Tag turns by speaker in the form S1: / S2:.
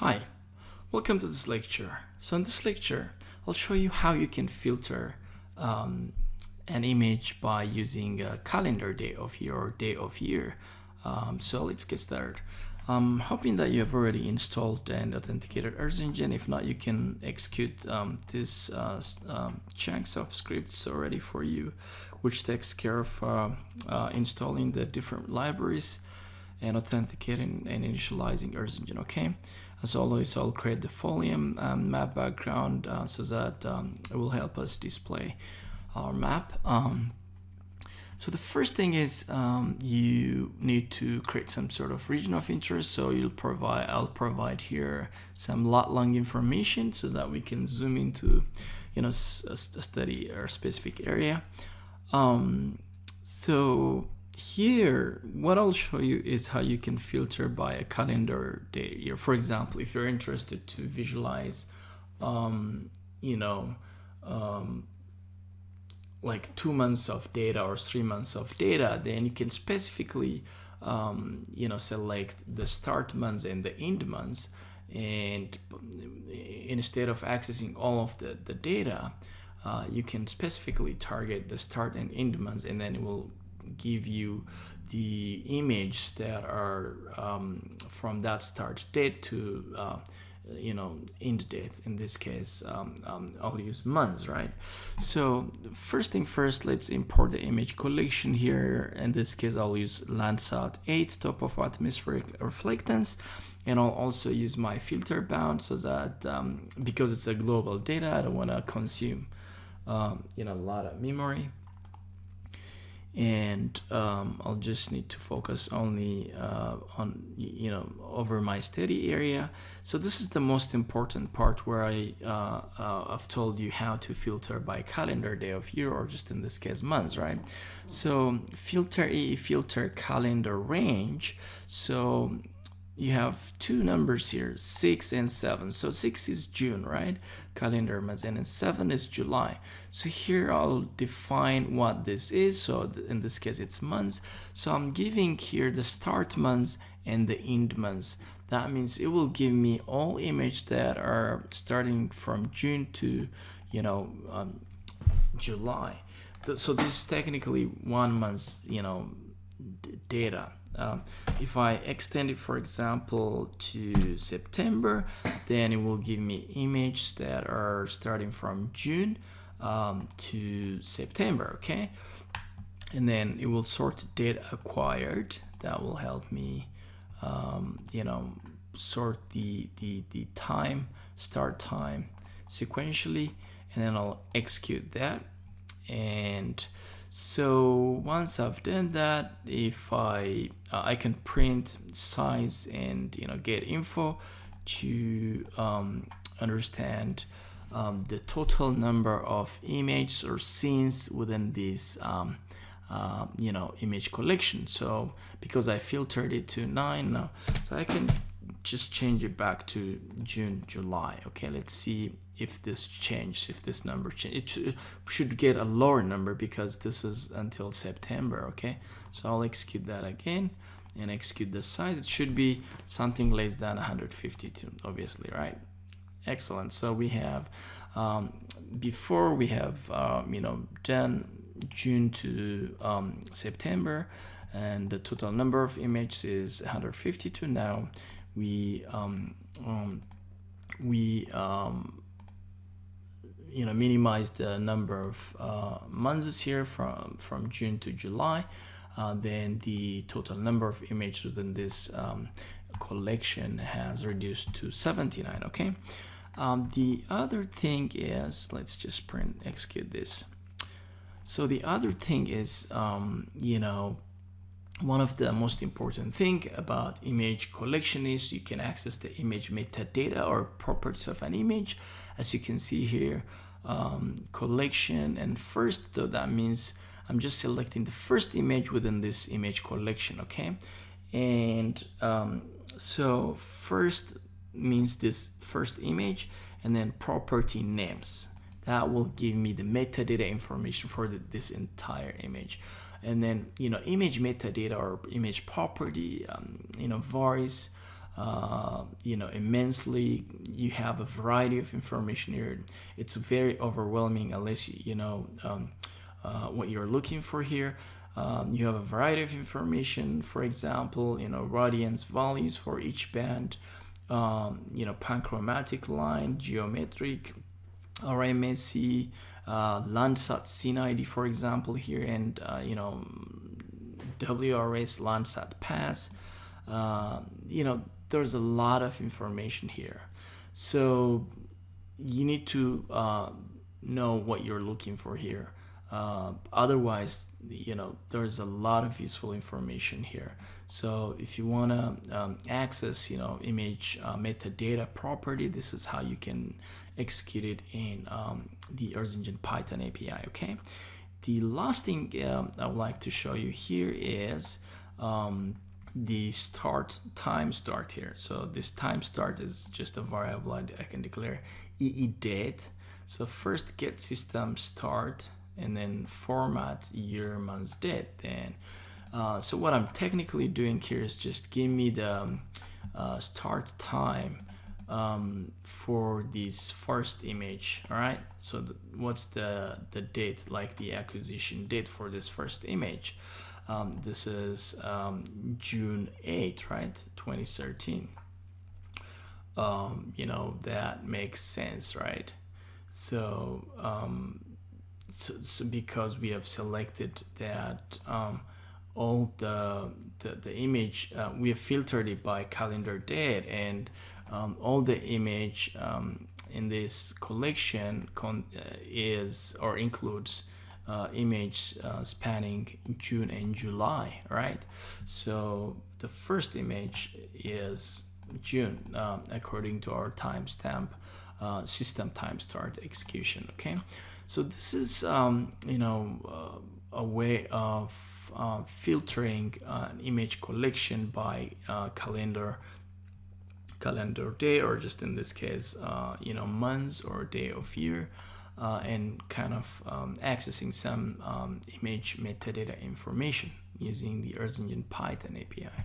S1: Hi, welcome to this lecture. So in this lecture, I'll show you how you can filter an image by using a calendar day of year or day of year. So let's get started. I'm hoping that you have already installed and authenticated Earth Engine. If not, you can execute this chunks of scripts already for you, which takes care of installing the different libraries and authenticating and initializing Earth Engine. Okay. As always, I'll create the volume map background so that it will help us display our map. So the first thing is you need to create some sort of region of interest. So I'll provide here some lat long information so that we can zoom into, a study or specific area. So here, what I'll show you is how you can filter by a calendar day year. For example, if you're interested to visualize, like 2 months of data or 3 months of data, then you can specifically, select the start months and the end months. And instead of accessing all of the data, you can specifically target the start and end months, and then it will give you the image that are from that start date to end date. In this case, I'll use months, right? So first thing first, let's import the image collection here. In this case, I'll use Landsat 8 top of atmospheric reflectance, and I'll also use my filter bound so that because it's a global data, I don't want to consume a lot of memory. And I'll just need to focus only on over my study area. So this is the most important part where I've told you how to filter by calendar day of year, or just in this case months, right? So filter calendar range. So you have two numbers here, 6 and 7. So 6 is June, right? Calendar months, and then 7 is July. So here I'll define what this is. So in this case, it's months. So I'm giving here the start months and the end months. That means it will give me all images that are starting from June to, July. So this is technically 1 month's, data. If I extend it, for example, to September, then it will give me images that are starting from June to September, okay? And then it will sort date acquired. That will help me, sort the time, start time sequentially, and then I'll execute that. And so once I've done that, if I can print size and get info to understand the total number of images or scenes within this image collection. So because I filtered it to 9 now, so I can just change it back to June, July. Okay, let's see if this changed, if this number changed. It should get a lower number because this is until September. Okay, so I'll execute that again and execute the size. It should be something less than 152, obviously, right? Excellent. So we have before we have done June to September, and the total number of images is 152. Now we minimize the number of months here from June to July. Then the total number of images within this collection has reduced to 79. Okay. The other thing is, let's just execute this. So the other thing is, one of the most important thing about image collection is you can access the image metadata or properties of an image. As you can see here, collection and first, though that means I'm just selecting the first image within this image collection, okay? And so first means this first image, and then property names. That will give me the metadata information for this entire image. And then image metadata or image property varies immensely. You have a variety of information here. It's very overwhelming unless you know what you're looking for here. You have a variety of information, for example, radiance values for each band, panchromatic line, geometric, RMSE, Landsat scene ID, for example, here, and WRS Landsat pass. There's a lot of information here, so you need to know what you're looking for here. Otherwise, there's a lot of useful information here. So if you want to access image metadata property, this is how you can execute it in the Earth Engine Python API. Okay, the last thing I would like to show you here is the time start here. So this time start is just a variable I can declare date. So first get system start and then format year, month, date. Then so what I'm technically doing here is just give me the start time for this first image. All right, so what's the date, like the acquisition date for this first image? This is June 8th, right, 2013. That makes sense, right? So because we have selected that all the image, we have filtered it by calendar date, and all the image in this collection includes image spanning June and July, right? So the first image is June according to our timestamp system time start execution. Okay, so this is a way of filtering an image collection by calendar day, or just in this case months or day of year, and kind of accessing some image metadata information using the Earth Engine Python API.